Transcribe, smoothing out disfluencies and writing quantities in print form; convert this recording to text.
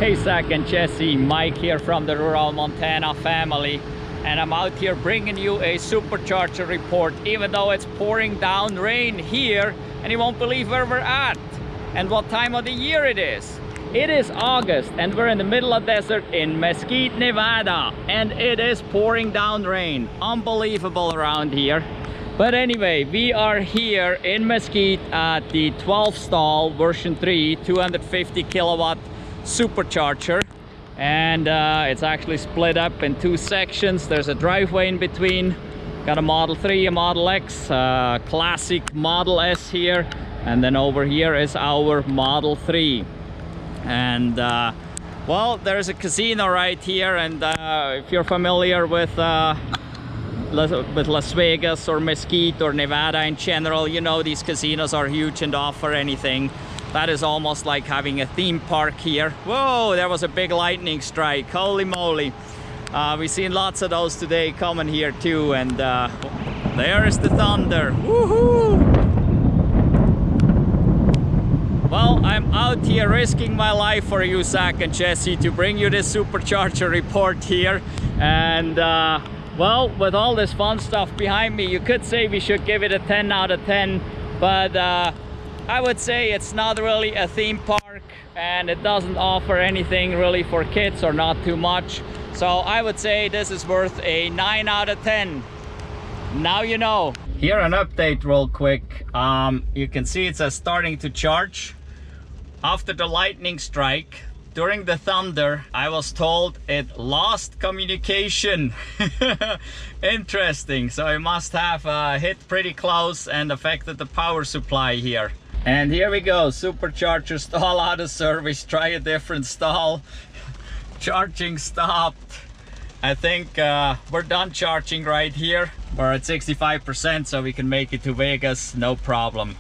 Hey Zach and Jesse, Mike here from the Rural Montana family, and I'm out here bringing you a supercharger report, even though it's pouring down rain here, and you won't believe where we're at and what time of the year it is. It is August and we're in the middle of desert in Mesquite, Nevada, and it is pouring down rain. Unbelievable around here. But anyway, we are here in Mesquite at the 12 stall version 3 250 kilowatt supercharger, and it's actually split up in two sections. There's a driveway in between. Got a Model 3, a Model X, classic Model S here, and then over here is our Model 3. And well, there's a casino right here, and if you're familiar with Las Vegas or Mesquite or Nevada in general, you know these casinos are huge and offer anything. That is almost like having a theme park here. Whoa, there was a big lightning strike, holy moly. We've seen lots of those today coming here too, and there is the thunder. Woohoo! Well, I'm out here risking my life for you, Zach and Jesse, to bring you this supercharger report here. And well, with all this fun stuff behind me, you could say we should give it a 10 out of 10, but I would say it's not really a theme park, and it doesn't offer anything really for kids, or not too much. So I would say this is worth a 9 out of 10. Now you know. Here an update real quick. You can see it says starting to charge. After the lightning strike, during the thunder, I was told it lost communication. Interesting. So it must have hit pretty close and affected the power supply here. And here we go, supercharger stall out of service. Try a different stall. Charging stopped. I think we're done charging right here. We're at 65%, so we can make it to Vegas, no problem.